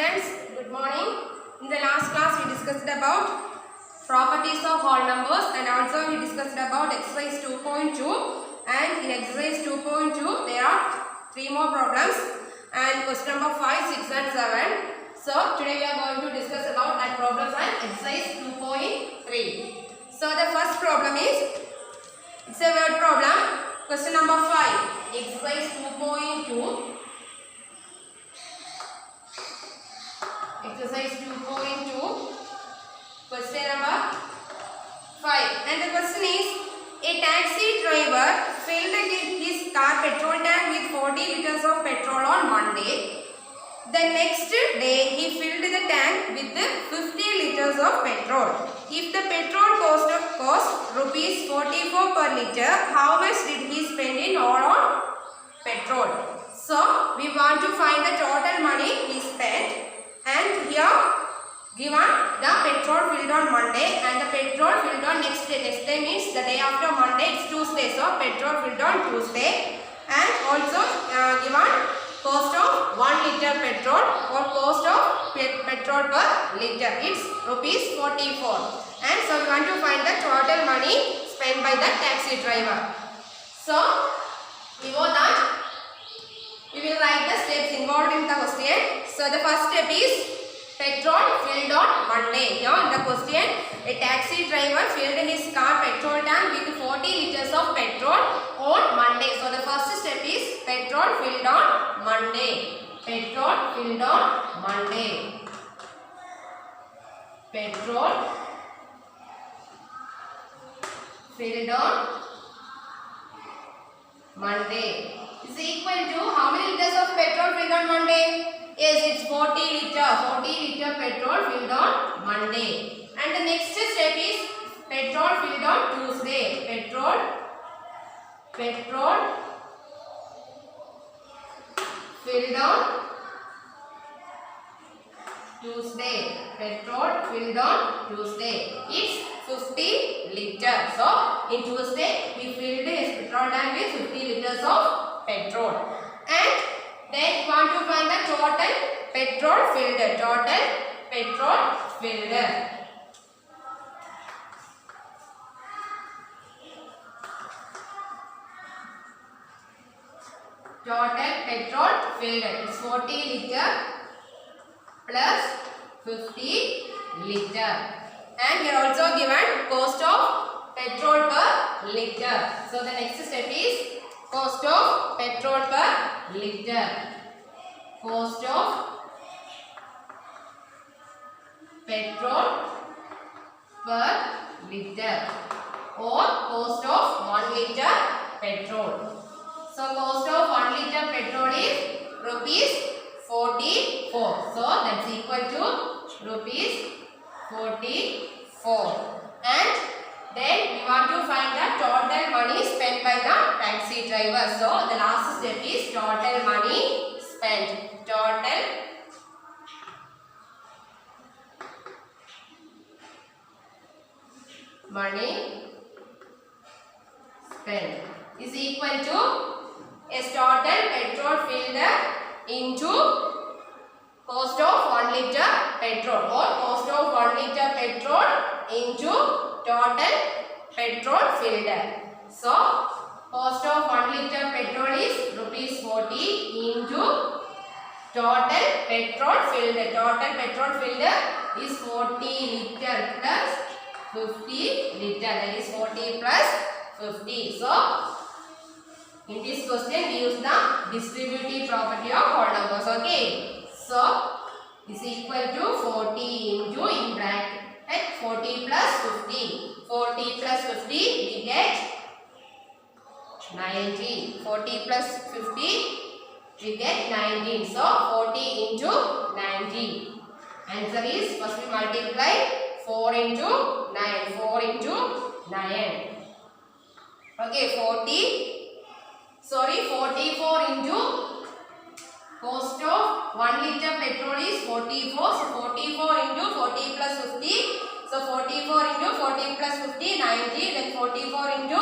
students, good morning. In the last class we discussed about properties of whole numbers and also we discussed about exercise 2.2, and in exercise 2.2 there are 3 more problems and question number 5, 6 and 7. So today we are going to discuss about that problems and exercise 2.3. So the first problem is, it's a word problem, question number 5, exercise 2.2. Exercise 2.2, question number 5, and the question is, a taxi driver filled his car petrol tank with 40 liters of petrol on Monday. The next day he filled the tank with 50 liters of petrol. If the petrol cost rupees 44 per liter, how much did he spend in all on petrol? So we want to find the total money he spent. And here given the petrol filled on Monday and the petrol filled on next day. Next day means the day after Monday, it's Tuesday. So petrol filled on Tuesday, and also given cost of 1 liter petrol or cost of petrol per liter. It's rupees 44. And so we want to find the total money spent by the taxi driver. So before that, we will write the steps involved in the question. So the first step is petrol filled on Monday. Here in the question, a taxi driver filled his car petrol tank with 40 liters of petrol on Monday. So the first step is petrol filled on Monday. Petrol filled on Monday. Petrol filled on Monday is equal to how many liters of petrol filled on Monday? Yes, it's 40 liter petrol filled on Monday. And the next step is petrol filled on Tuesday. Petrol filled on Tuesday. Petrol filled on Tuesday. It's 50 liters. So in Tuesday we filled his petrol tank with 50 liters of petrol. And then we want to find the total petrol filled. Total petrol filled. Total petrol filled is 40 liter plus 50 liter. And here also given cost of petrol per liter. So the next step is cost of petrol per liter. Cost of petrol per liter or cost of 1 liter petrol. So cost of 1 liter petrol is rupees 44. So that's equal to rupees 44. And then we want to find the total money spent by the taxi driver. So the last step is total money spent. Total money spent is equal to is total petrol filled into cost of 1 liter petrol or cost of 1 liter petrol into total petrol filled. So cost of 1 liter petrol is rupees 40 into total petrol filled. Total petrol filled is 40 liter plus 50 liter. That is 40 plus 50. So in this question we use the distributive property of whole numbers. Okay. So is equal to 40 into in bracket 40 plus 50. 40 plus 50 we get 90. 40 plus 50 we get 19. So 40 into 90. Answer is, first we multiply 4 into 9. 4 into 9. Okay, 44 into cost of 1 liter petrol is 44. So 44 into 40 plus 50. So 44 into 40 plus 50, 90. Then 44 into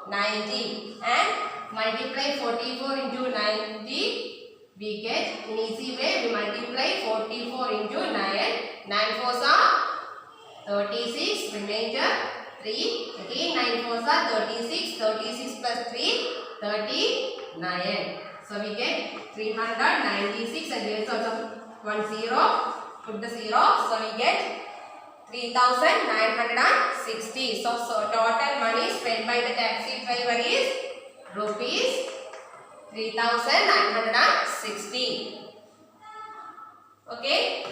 90. And multiply 44 into 90. We get, in easy way, we multiply 44 9 fours are 36, remainder 3. Again 9 fours are 36, 36 plus 3, 39. So we get 396 and here is also 1 0. Put the 0. So we get 3960. So total money spent by the taxi driver is rupees 3960. Okay.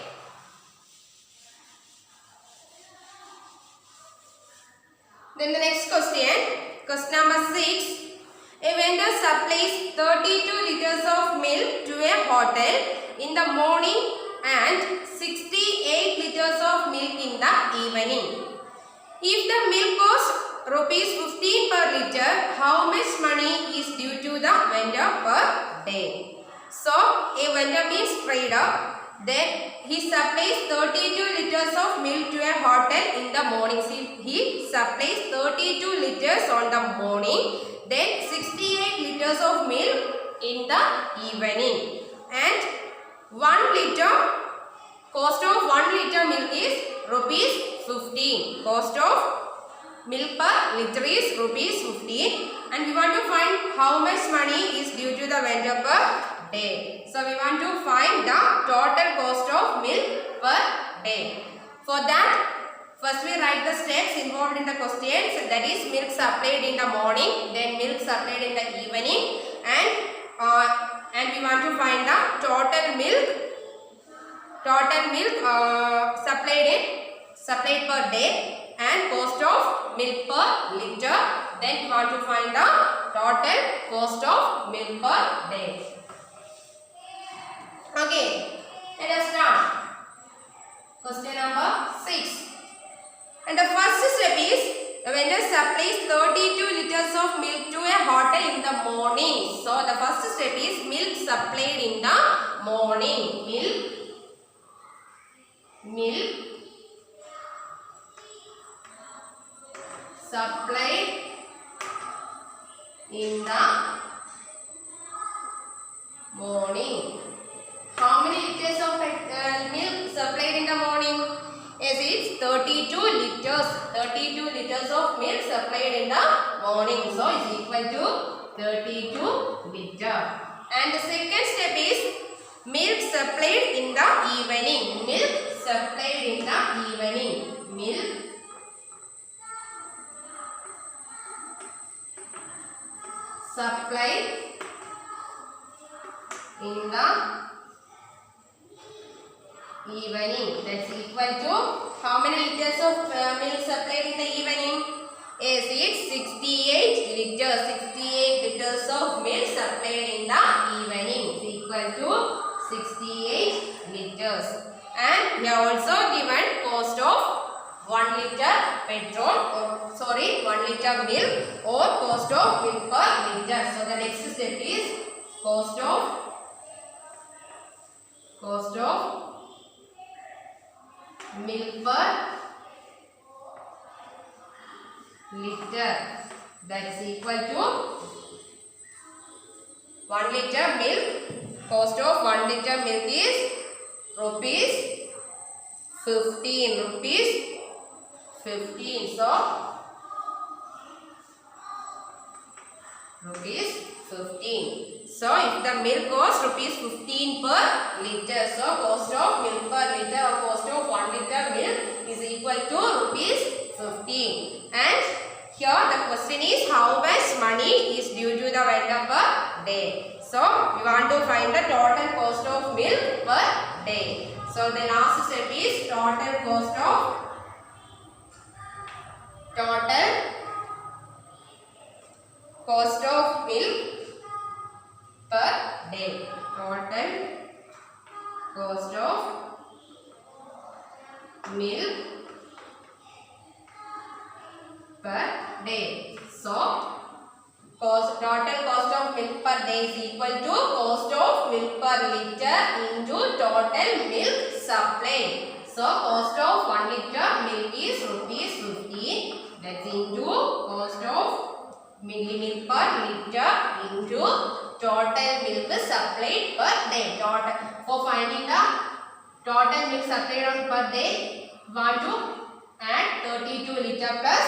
Then the next question number 6. A vendor supplies 32 liters of milk to a hotel in the morning and 68 liters of milk in the evening. If the milk costs rupees 15 per liter, how much money is due to the vendor per day? So, a vendor means trader. Then he supplies 32 liters of milk to a hotel in the morning. He supplies 32 liters on the morning. Then 68 liters of milk in the evening. And 1 liter, cost of 1 liter milk is rupees 15. Cost of milk per liter is rupees 15. And we want to find how much money is due to the vendor per day. So we want to find the total cost of milk per day. For that, first we write the steps involved in the questions. That is milk supplied in the morning, then milk supplied in the evening, and we want to find the total milk supplied per day and cost of milk per liter. Then we want to find the total cost of milk per day. Okay, let us start. Question number 6. And the first step is the vendor supplies 32 liters of milk to a hotel in the morning. So the first step is milk supplied in the morning. Milk supplied in the morning. How many liters of milk supplied in the morning? Yes, it's 32 liters. 32 liters of milk supplied in the morning. So it's equal to 32 liters. And the second step is milk supplied in the evening. Milk supplied in the evening. Milk supplied in the evening. That's equal to how many liters of milk supplied in the evening? Yes, it's 68 liters. 68 liters of milk supplied in the evening is equal to 68 liters. And we are also given cost of 1 liter petrol, 1 liter milk or cost of milk per liter. So the next step is cost of milk per liter. That is equal to 1 liter milk. Cost of 1 liter milk is rupees 15. Rupees 15. So rupees 15. So if the milk costs rupees 15 per liter, so cost of milk per liter or cost of 1 liter milk is equal to rupees 15. And here the question is how much money is due to the vendor per day. So we want to find the total cost of milk per day. So the last step is total cost of milk per day. Total cost of milk per day. So total cost of milk per day is equal to cost of milk per liter into total milk supply. So cost of 1 liter milk is rupees 15. That's into cost of millimilk per liter into total milk supplied per day. For finding the Total milk supplied on per day. Want to add 32 liter plus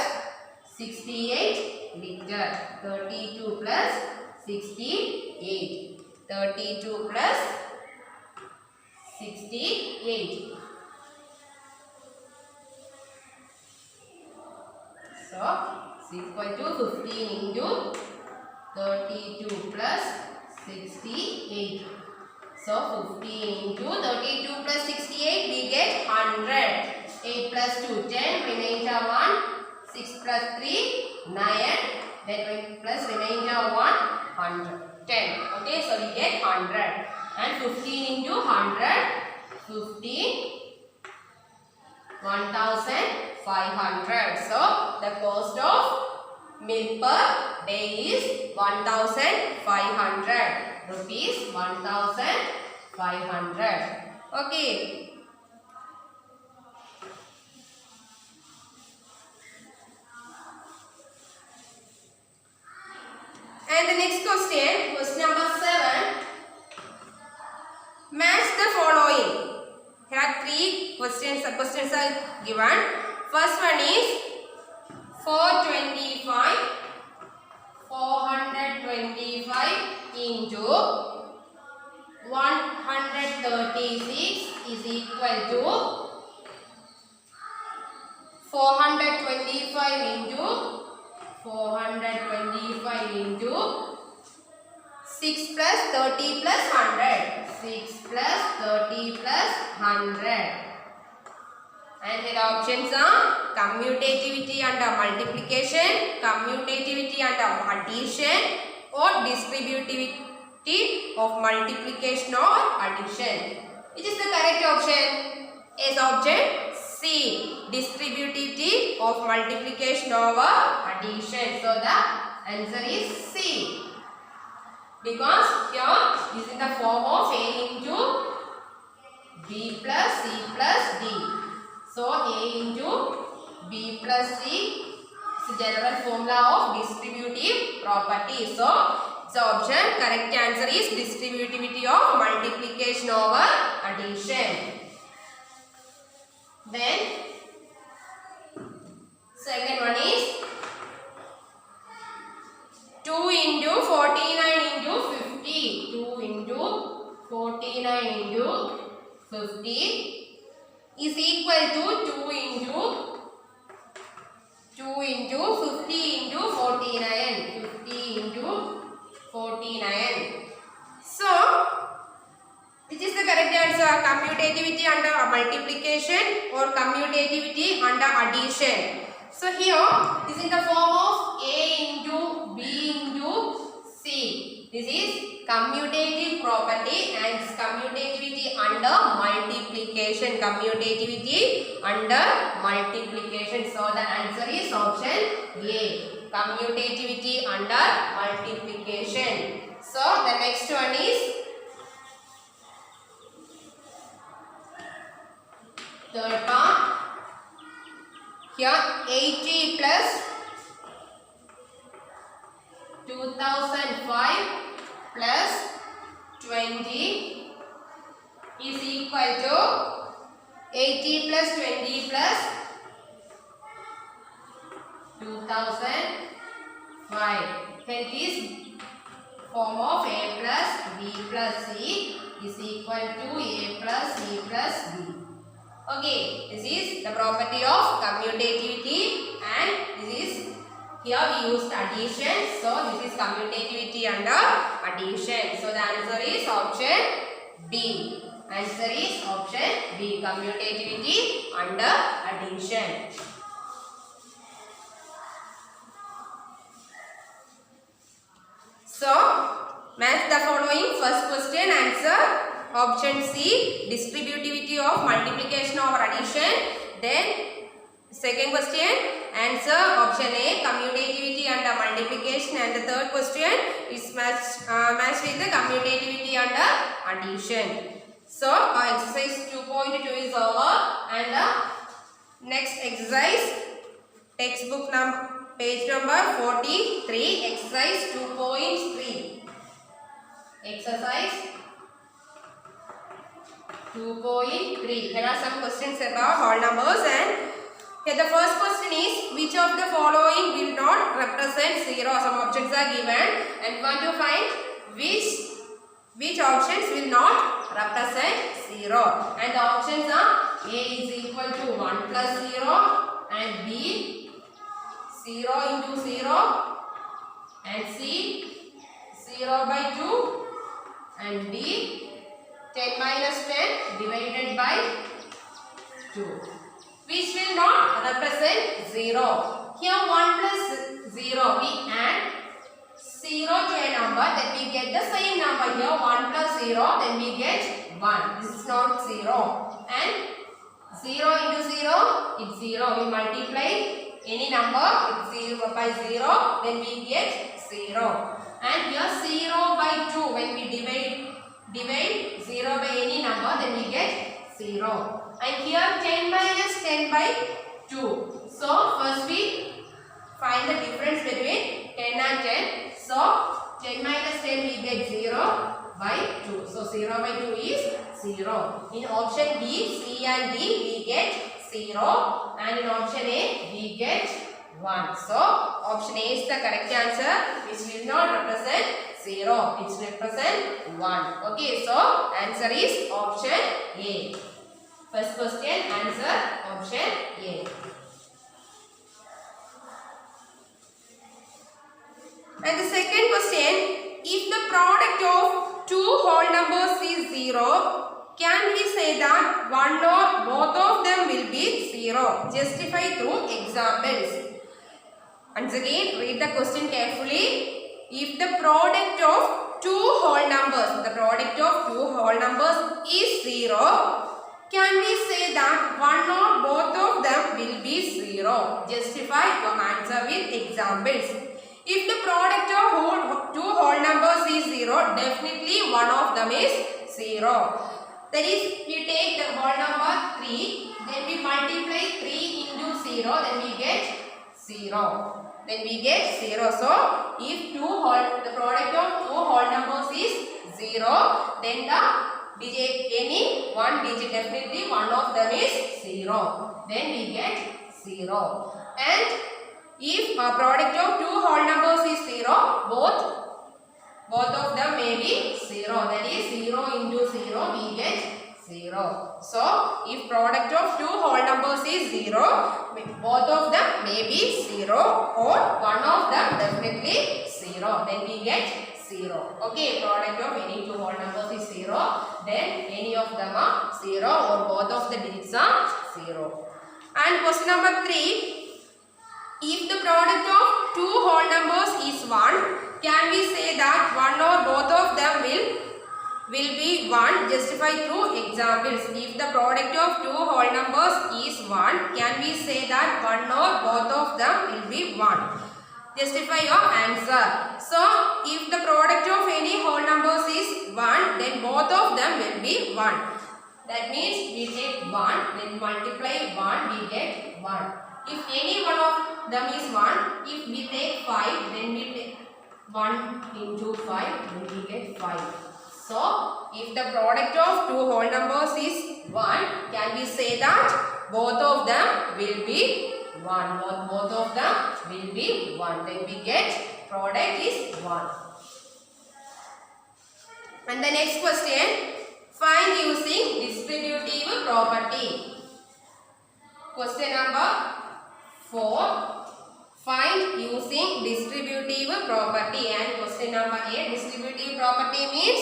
68 liter. 32 plus 68. 32 plus 68. So, is equal to 15 into 32 plus 68. So, 15 into 32 plus 68, we get 100. 8 plus 2, 10, remainder 1. 6 plus 3, 9. Then plus remainder 1, 100. 10. Okay, so we get 100. And 15 into 100, 15. 1500. So, the cost of milk per day is 1500 rupees. 1500. Okay. And the next question, question number 7. Match the following. Here are 3 questions. Questions are given. First one is 425 into 136 is equal to 425 into 6 plus 30 plus 100. 6 plus 30 plus 100. And here options are commutativity under multiplication, commutativity under addition, or distributivity of multiplication or addition. Which is the correct option? Is option C, distributivity of multiplication over addition. So the answer is C. Because here is in the form of A into B plus C plus D. So A into B plus C is the general formula of distributive property. So the option correct answer is distributivity of multiplication over addition. Then second one is 2 into 49 into 50. 2 into 49 into 50 is equal to 2 into 50 into 49. 50 into 49. So, which is the correct answer? Commutativity under multiplication or commutativity under addition. So here, this is in the form of A into B into C. This is commutative property and commutativity under multiplication. Commutativity under multiplication. So the answer is option A. Commutativity under multiplication. So the next one is third part. Here 80 plus 2005 plus 20 is equal to 80 plus 20 plus 2005. Hence this form of A plus B plus C is equal to A plus C plus D. Okay, this is the property of commutativity and this is here we used addition. So this is commutativity under addition. So the answer is option B. Answer is option B. Commutativity under addition. So match the following. First question answer option C, distributivity of multiplication over addition. Then second question answer option A, commutativity under multiplication, and the third question is matched with the commutativity under addition. So our exercise 2.2 is over and the next exercise textbook page number 43, exercise 2.3. Exercise 2.3. There are some questions about whole numbers, and here the first question is, which of the following will not represent 0? Some options are given and we want to find which options will not represent 0. And the options are A is equal to 1 plus 0, and B 0 into 0, and C 0 by 2, and D 10 minus 10 divided by 2. Which will not represent 0. Here 1 plus 0, we add 0 to a number, then we get the same number. Here 1 plus 0, then we get 1. This is not 0. And 0 into 0, it's 0. We multiply any number with 0 by 0, then we get 0. And here 0 by 2, when we divide 0 by any number, then we get 0. And here 10 minus 10 by 2. So first we find the difference between 10 and 10. So 10 minus 10 we get 0 by 2. So 0 by 2 is 0. In option B, C and D we get 0. And in option A we get 1. So option A is the correct answer, which will not represent 0. It represents 1. Okay, so answer is option A. First question, answer option A. And the second question, if the product of two whole numbers is 0, can we say that one or both of them will be 0? Justify through examples. Once again, read the question carefully. If the product of two whole numbers is 0, can we say that one or both of them will be 0? Justify your answer with examples. If the product of two whole numbers is 0, definitely one of them is 0. That is, we take the whole number 3, then we multiply 3 into 0, then we get 0. So, if the product of two whole numbers is 0, then any one digit, definitely one of them is 0. Then we get 0. And if a product of two whole numbers is 0, both of them may be 0. That is 0 into 0, we get 0. So, if product of two whole numbers is 0, both of them may be 0 or one of them definitely 0. Then we get 0. Okay, product of any two whole numbers is 0. Then any of them are 0 or both of the digits are 0. And question number 3. If the product of two whole numbers is 1, can we say that one or both of them will be 1? Justify through examples. If the product of two whole numbers is 1, can we say that one or both of them will be 1? Justify your answer. So, if the product of any whole numbers is 1, then both of them will be 1. That means we take 1, then multiply 1, we get 1. If any one of them is 1, if we take 5, then we take 1 into 5, then we get 5. So, if the product of two whole numbers is 1, can we say that both of them will be 1? Both of them will be 1. Then we get product is 1. And the next question, find using distributive property. Question number 4. Find using distributive property. And question number 8, distributive property means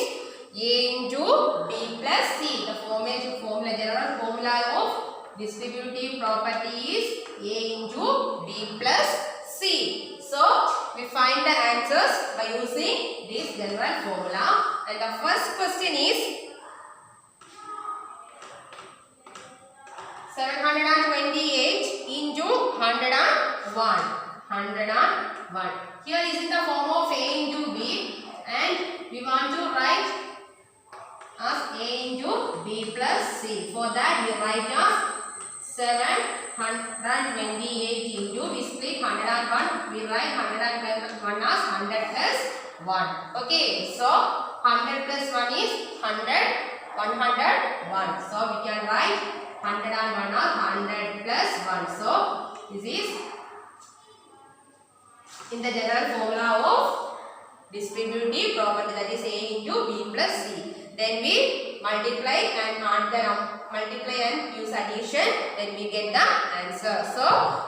A into B plus C. The general formula of distributive property is A into B plus C. So, we find the answers by using this general formula. And the first question is 728 into 101. 101. Here is in the form of A into B, and we want to write as A into B plus C. For that we write as 728 into, we split 101, we write 101 as 100 plus 1. Okay, so 100 plus 1 is 100 101. So we can write 101 as 100 plus 1. So this is in the general formula of distributive property, that is A into B plus C. Then we multiply and add the multiply and use addition, then we get the answer. So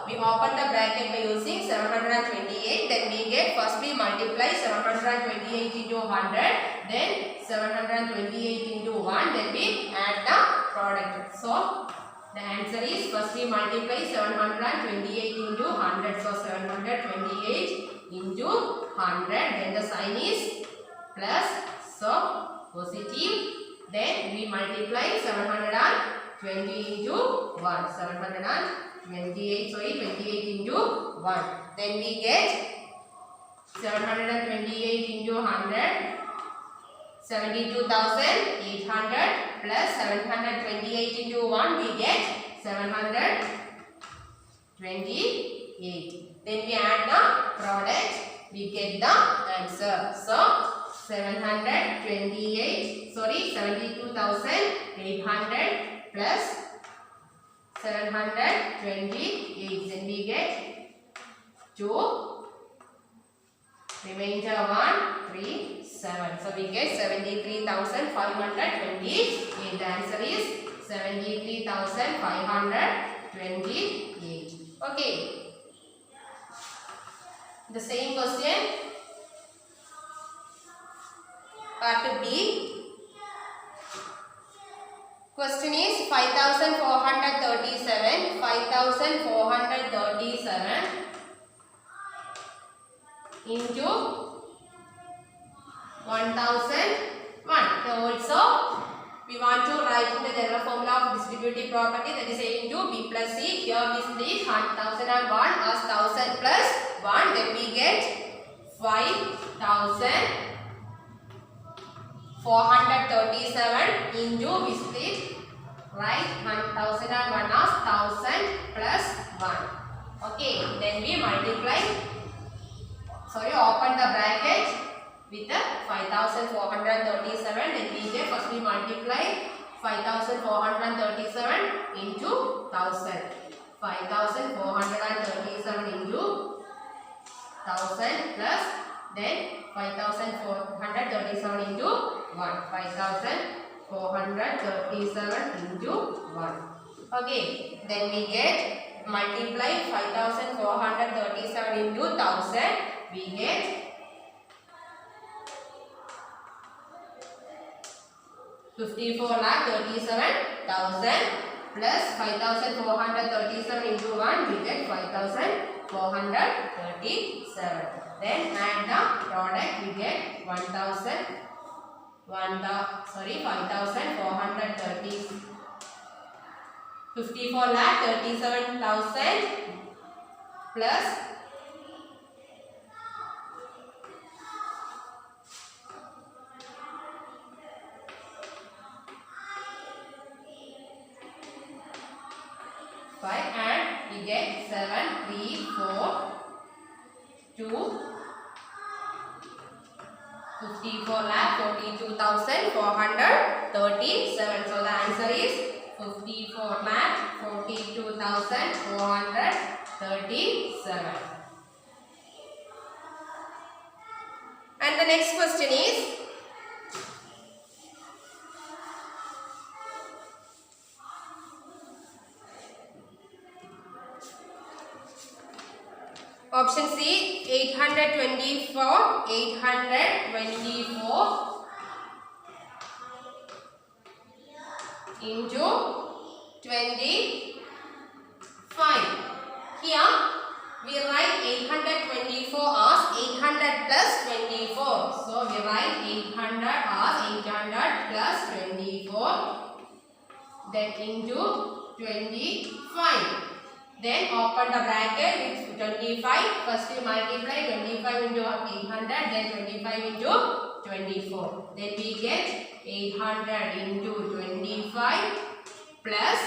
we open the bracket by using 728. Then we get, first we multiply 728 into 100, then 728 into 1, then we add the product. So the answer is, first we multiply 728 into 100. So 728 into 100, then the sign is plus, so positive. Then we multiply 720 into 1. 728, sorry, 28 into 1. Then we get 728 into 100, 72,800 plus 728 into 1, we get 728. Then we add the product, we get the answer. So 72,800 plus 728. Then we get 2. Remainder 1, 3, 7. So we get 73,528. The answer is 73,528. Okay. The same question, part B. Question is 5,437. 5,437 into 1,001. Also, we want to write in the general formula of distributive property, that is A into B plus C. Here we split 1,001 as 1,000 plus 1. Then we get 5,437 into, we split, right, 1,001 as 1,000 plus 1. Okay, then we multiply, sorry, open the bracket with the 5,437. Then we get, first we multiply 5,437 into 1,000. 5,437 into 1,000 plus, then 5,437 into 1. 5,437 into 1. Okay, then we get, multiply 5,437 into 1,000. We get 54,37,000 plus 5,437 into 1, we get 5,437. Then add the product, we get 5,430. 54,37,000 plus 5, and we get 7, 3, 4, 2, 54,42,437. So the answer is 54,42,437. And the next question is, option C, 824 into 25. Here we write 824 as 800 plus 24. So we write 800 as 800 plus 24. Then into 25. Then open the bracket with 25. First we multiply 25 into 800, then 25 into 24. Then we get 800 into 25 plus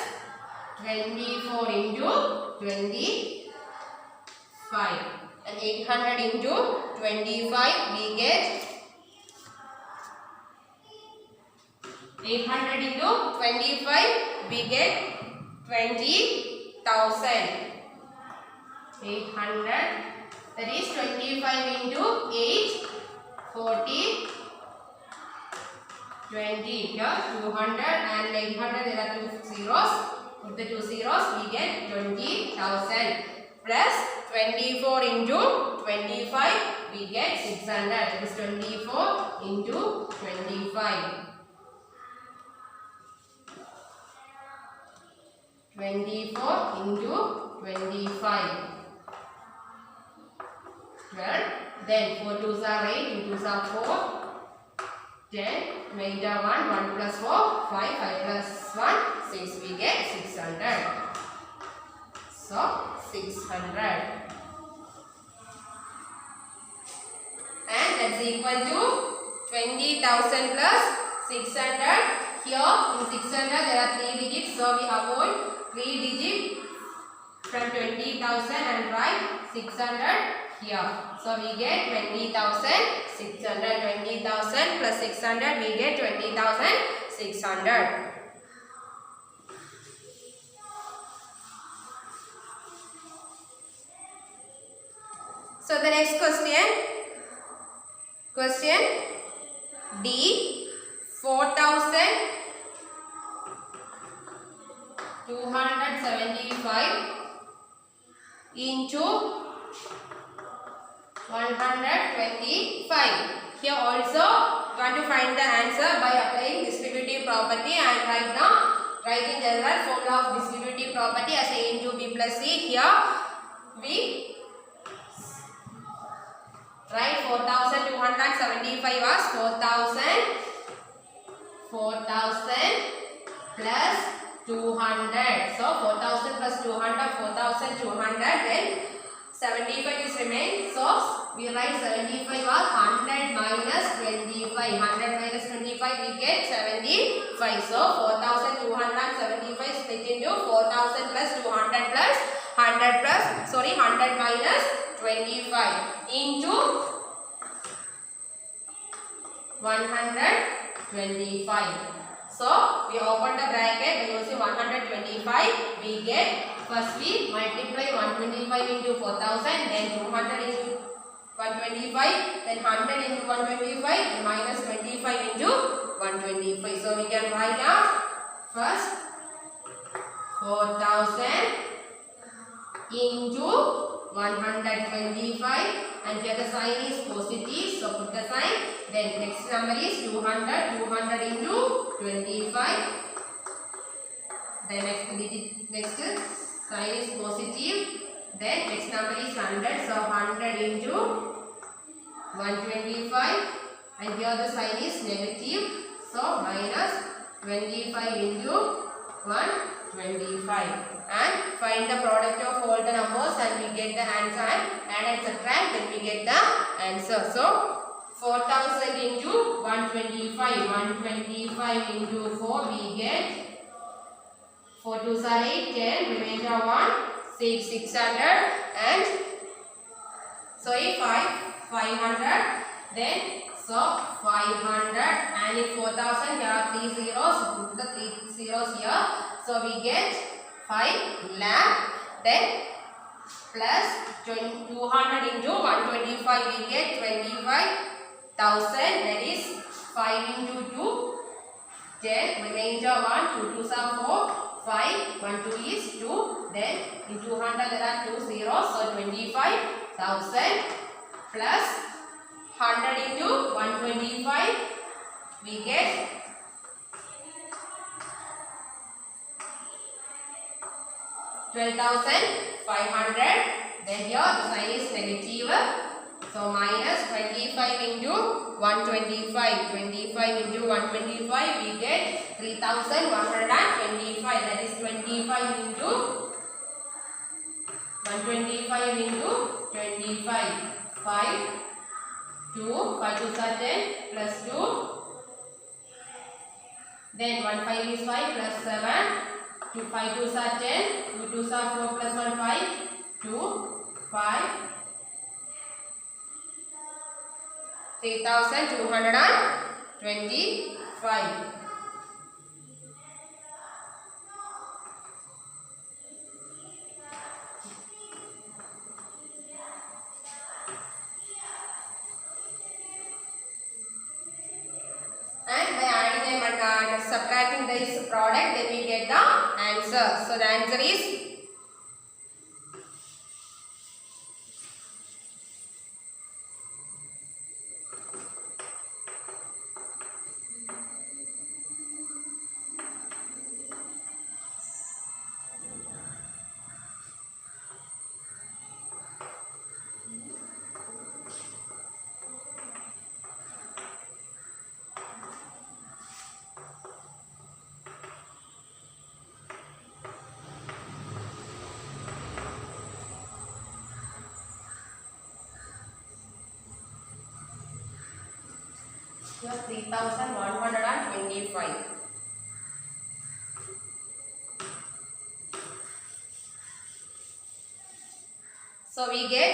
24 into 25. And 800 into 25 we get 800 into 25, we get 20,000. 800, that is 25 into 8, 40, 20. Here 200 and 800, there are two zeros. Put the two zeros, we get 20,000. Plus 24 into 25, we get 600. That is 24 into 25. 24 into 25. 12. Then 4 twos are 8, 2 twos are 4. 10. Made 1, 1 plus 4, 5, 5 plus 1, 6. We get 600. So 600. And that's equal to 20,000 plus 600. Here in 600 there are 3 digits, so we avoid 3 digits from 20,000 and write 600 here. So we get 20,600. 20,000 plus 600, we get 20,600. So the next question D, 4,275 into 125. Here also want to find the answer by applying distributive property, and right now writing general formula of distributive property as A into B plus C. Here we write 4,275 as 4,000 plus 200. So 4,000 plus 200, 4,200. Then 75 is remain. So we write 75 as 100 minus 25. 100 minus 25, we get 75. So 4,275 split into 4,000 plus 200 plus 100 minus 25 into 125. So we open the bracket by using 125. We get, first we multiply 125 into 4,000, then 200 into 125, then 100 into 125, and minus 25 into 125. So we can write out first 4,000 into 125, and here the sign is positive, so put the sign. Then next number is 200. 200 into 25. Then next sign is positive. Then next number is 100, so 100 into 125, and here the sign is negative, so minus 25 into 125. And find the product of all the numbers and we get the answer, and add and subtract, then we get the answer. So 4,000 into 125. 125 into 4, we get 4 2s are 8, 10, remainder 1, 6, 600, and sorry 500. Then so 500, and in 4,000 here are 3 zeros, put the 3 zeros here, so we get 5 lakh. Then plus 200 into 125, we get 25,000. That is 5 into 2, 10, remainder 1, 2 2s are 4, 5, 1 2 is 2. Then in 200 there are 2 zeros, so 25,000 plus 100 into 125, we get 12,500. Then here the sign is negative, so minus 25 into 125. 25 into 125, we get 3,125. That is 25 into 125 into 25. 5, 2, 5 2s are 10, plus 2. Then 1 5 is 5 plus 7. 2 5 2s are 10. 2 2s are 4 plus 1 5. 2, 5. 3,225. answer. So the answer is here 3125. So we get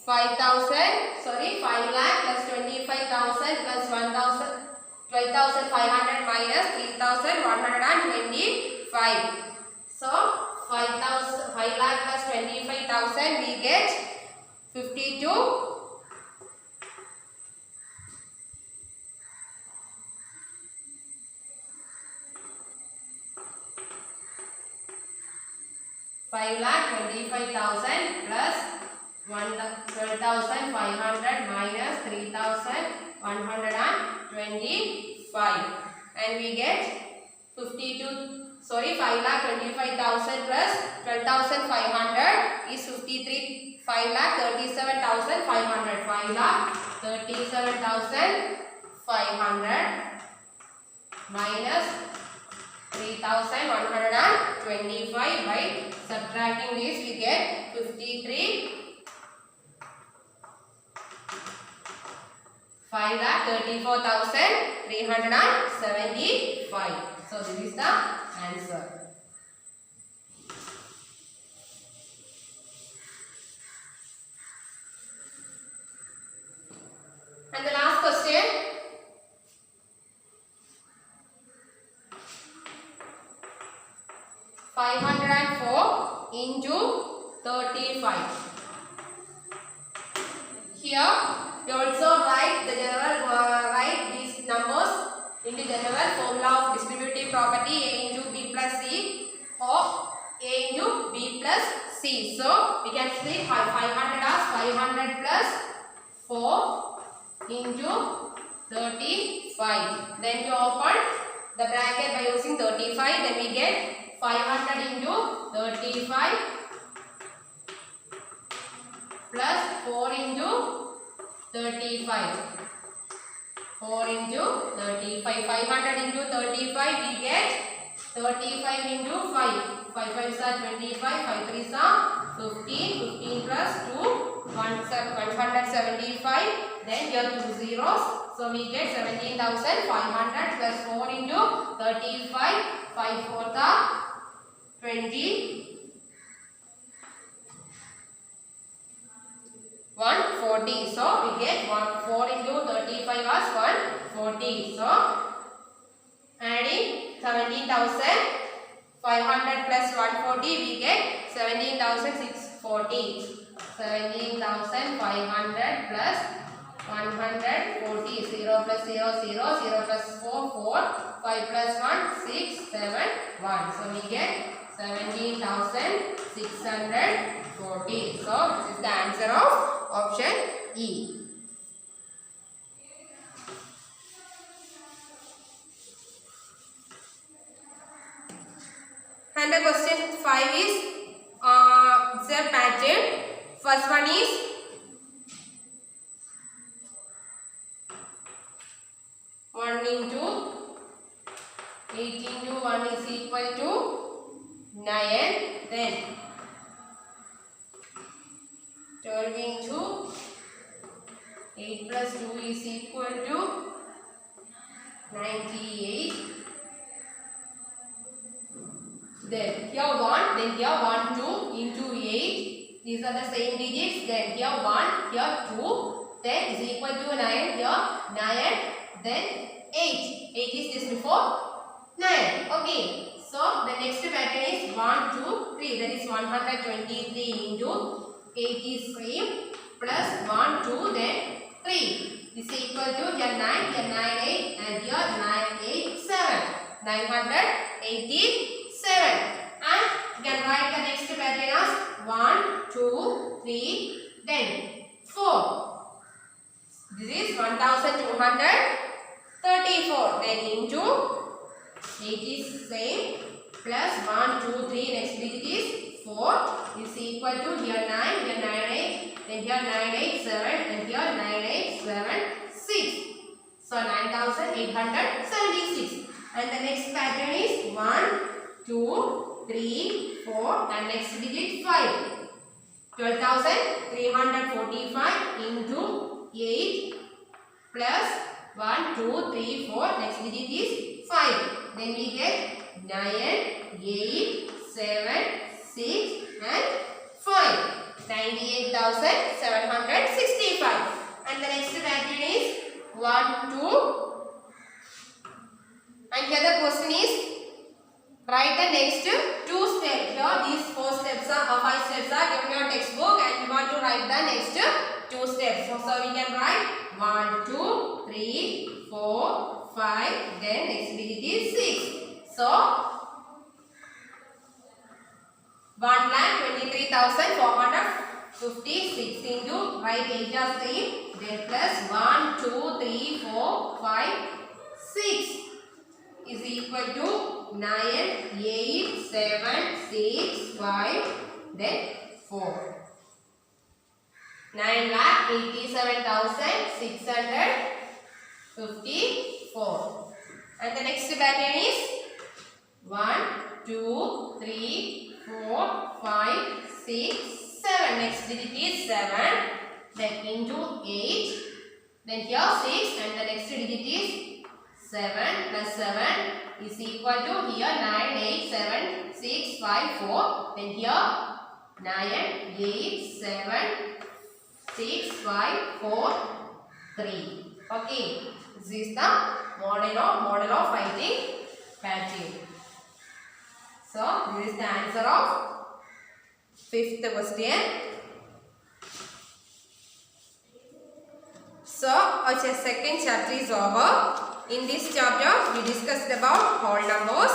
5 lakh plus 25,000 plus 1,000, 12,500 minus 3,125. So 5 lakh plus 25,000 we get 52. 5,25,000 plus 12,500 minus 3,125 and we get 5,25,000 plus 12,500 is 53. 5,37,500. 5,37,500 minus 3,125 by subtracting this we get 53. 5,34,375. So this is the answer. And the last question. $504 into 35. Here we also write the general write these numbers into general formula of distributive property A into B plus C or A into B plus C. So we can split 500 as 500 plus 4 into 35. Then we open the bracket by using 35. Then we get 500 into 35 plus 4 into 35. 4 into 35. 500 into 35 we get 35 into 5. 5 5s are 25. 5 3s are 15. 15 plus 2 175. Then here 2 zeros. So we get 17,500 plus 4 into 35. 5 4s are 20. 140. So we get 4 into 35 as 140. So adding 17,500 plus 140 we get 17,640. 17,500 plus 140. 0 plus 0 0. 0 plus 4 4. 5 plus 1 6 7 1. So we get 17,640. So this is the answer of option E. And the question 5 is the pattern. First one is one into 8 into 1 is equal to 9. Then 12 into 8 plus 2 is equal to 98. Then here 1, then here 1, 2 into 8. These are the same digits. Then here 1, here 2. Then is equal to 9. Here 9. Then 8. 8 is just before 9. Okay. So the next pattern is 1, 2, 3. That is 123 into 83 plus 1, 2, then 3. This is equal to here 9, here 9, 8 and here 9, 8, 7. 987. 1, 2, 3, then 4. This is 1234. Then into 8 is same plus 1, 2, 3. Next digit is 4 is equal to here 9, here 9, 8. Then here 9, 8, 7. And here 9, 8, 7, 6. So 9876. And the next pattern is 1, 2, 3, 4. And next digit 5. 12,345 into 8 plus 1, 2, 3, 4. Next digit is 5. Then we get 9, 8, 7, 6 and 5. 98,765. And the next pattern is 1, 2. And here the question is write the next 2 steps. Here these 4 steps are 5 steps are given in your textbook, and you want to write the next 2 steps. So we can write 1, 2, 3, 4, 5. Then next digit is 6. So 1,23,456 into write 8 as 3. Then plus 1, 2, 3, 4, 5, 6 is equal to 9, 8, 7, 6, 5, then 4. 9,87,654. And the next pattern is 1, 2, 3, 4, 5, 6, 7. Next digit is 7. Then into 8. Then here 6. And the next digit is 7 plus 7 is equal to here 9, 8, 7, 6, 5, 4. Then here 9, 8, 7, 6, 5, 4, 3. Okay. This is the model of writing pattern. So this is the answer of 5th question. So our second chapter is over. In this chapter, we discussed about whole numbers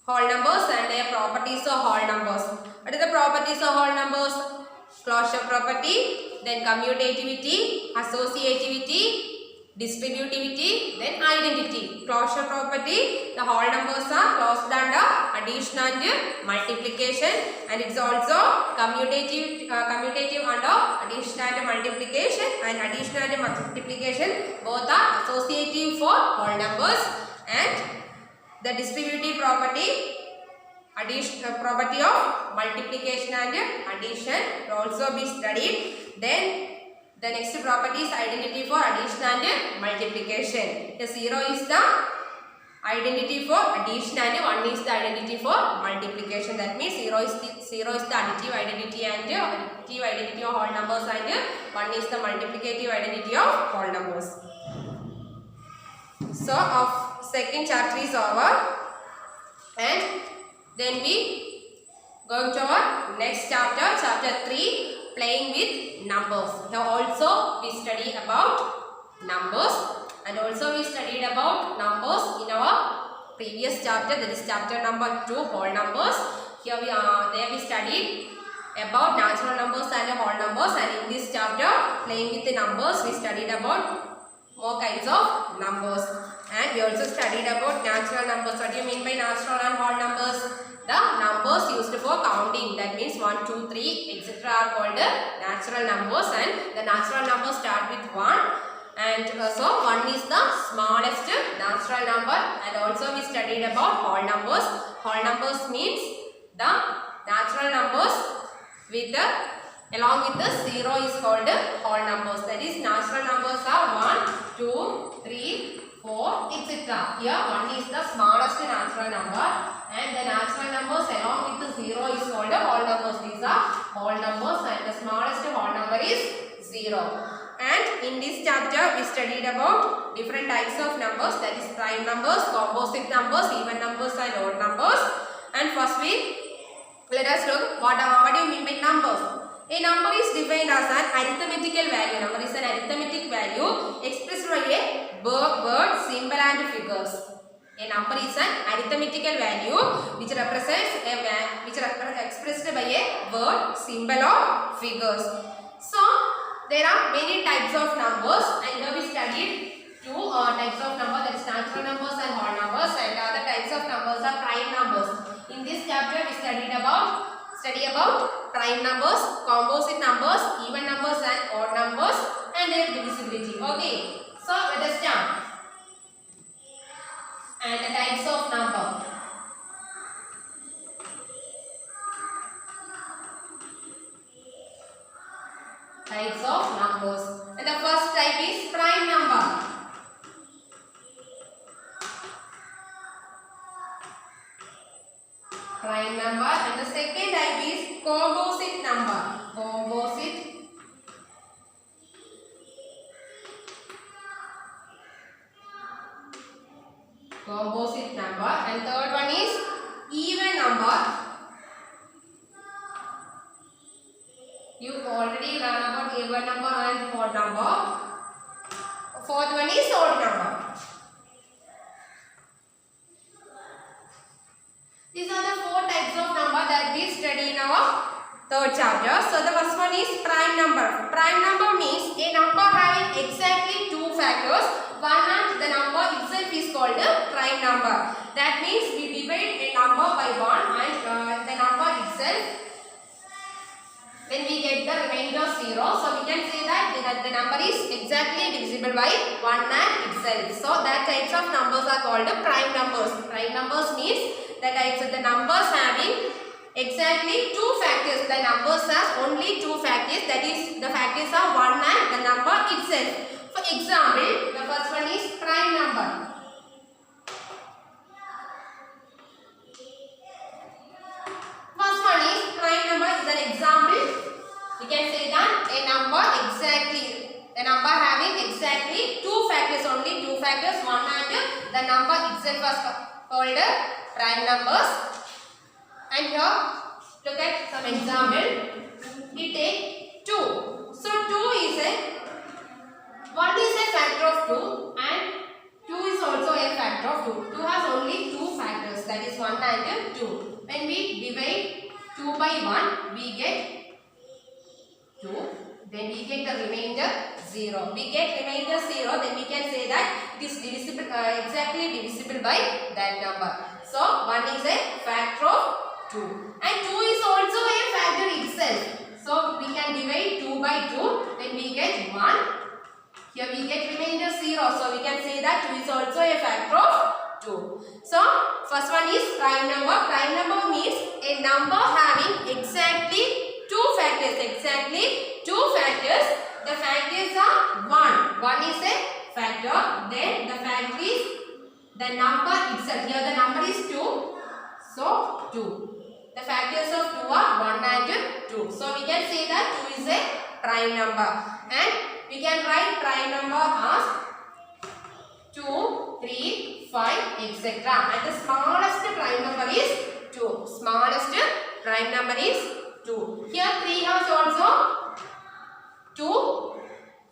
and their properties of whole numbers. What are the properties of whole numbers? Closure property, then commutativity, associativity, distributivity, then identity. Closure property, the whole numbers are closed under addition and multiplication, and it's also commutative under addition and multiplication, and addition and multiplication both are associative for whole numbers. And the distributive property, property of multiplication and addition will also be studied. Then the next property is identity for addition and multiplication. The 0 is the identity for addition and 1 is the identity for multiplication. That means 0 is the additive identity and additive identity of whole numbers, and 1 is the multiplicative identity of whole numbers. So our second chapter is over, and then we go to our next chapter, chapter 3, playing with numbers. Now also we study about numbers, and also we studied about numbers in our previous chapter, that is chapter number 2, whole numbers. Here there we studied about natural numbers and whole numbers, and in this chapter, playing with the numbers, we studied about more kinds of numbers. And we also studied about natural numbers. What do you mean by natural and whole numbers? The numbers used for counting, that means 1, 2, 3, etc. are called natural numbers, and the natural numbers start with 1, and so 1 is the smallest natural number. And also we studied about whole numbers. Whole numbers means the natural numbers with the along with the 0 is called whole numbers. That is, natural numbers are 1, 2, 3, 4, etc. Here 1 is the smallest natural number, and the natural numbers along with the 0 is called whole numbers. These are whole numbers, and the smallest whole number is 0. And in this chapter we studied about different types of numbers, that is prime numbers, composite numbers, even numbers and odd numbers. And first let us look what do you mean by numbers. A number is defined as an arithmetical value. Number is an arithmetic value expressed by a word, symbol and figures. A number is an arithmetical value which represents expressed by a word, symbol or figures. So there are many types of numbers, and here we studied two types of numbers, that is natural numbers and whole numbers, and other types of numbers are prime numbers. In this chapter we study about prime numbers, composite numbers, even numbers and odd numbers, and their divisibility. Okay, so let us start. And the types of number. Types of numbers. And the first type is prime number. Prime number. And the second type is composite number. Composite. Composite number. And third one is even number. You already learned about even number and odd number. Fourth one is odd number. These are the four types of number that we study in our third chapter. So the first one is prime number. Prime number means a number having exactly two factors. One and the number itself is called a prime number. That means we divide a number by one and the number itself, then we get the remainder 0. So we can say that the number is exactly divisible by 1 and itself. So that types of numbers are called prime numbers. Prime numbers means the types of the numbers having exactly two factors. The numbers has only two factors, that is the factors are 1 and the number itself. For example, the first one is prime number. First one is prime number is an example. We can say that a number having exactly two factors, only two factors, 1 and the number itself was called prime numbers. And here, look at some example. We take 2. So 2 is a 1 is a factor of 2 and 2 is also a factor of 2. 2 has only two factors, that is 1 and 2. When we divide 2 by 1, we get 2. Then we get the remainder 0. We get remainder 0, then we can say that it is divisible, exactly divisible by that number. So 1 is a factor of 2. And 2 is also a factor itself. So we can divide 2 by 2, then we get 1. Here we get remainder 0. So we can say that 2 is also a factor of 2. So first one is prime number. Prime number means a number having exactly two factors. Exactly two factors. The factors are 1. 1 is a factor. Then the factor is the number itself. Here the number is 2. So 2. The factors of 2 are 1 and 2. So we can say that 2 is a prime number. And we can write prime number as 2, 3, 5, etc. And the smallest prime number is 2. Smallest prime number is 2. Here 3 has also 2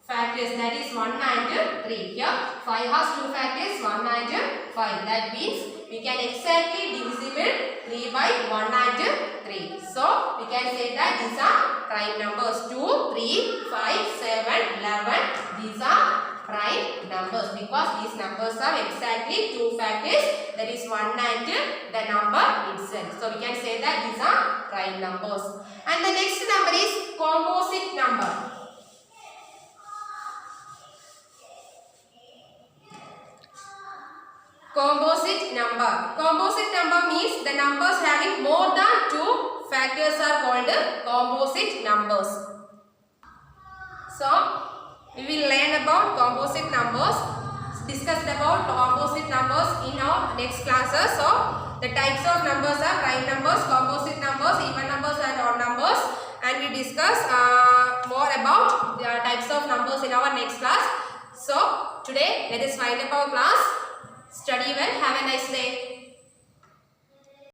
factors, that is 1 and 3. Here 5 has 2 factors, 1 and 5. That means we can exactly divisible 3 by 1 and 3. So we can say that these are prime numbers. 2, 3, 5, 7, 11. These are prime numbers because these numbers have exactly two factors, that is 1 and the number itself. So we can say that these are prime numbers. And the next number is composite number. Composite number. Composite number means the numbers having more than two factors are called composite numbers. So we will learn about composite numbers, discussed about composite numbers in our next classes. So the types of numbers are prime numbers, composite numbers, even numbers and odd numbers, and we discuss more about the types of numbers in our next class. So today let us wind up our class. Study well. Have a nice day.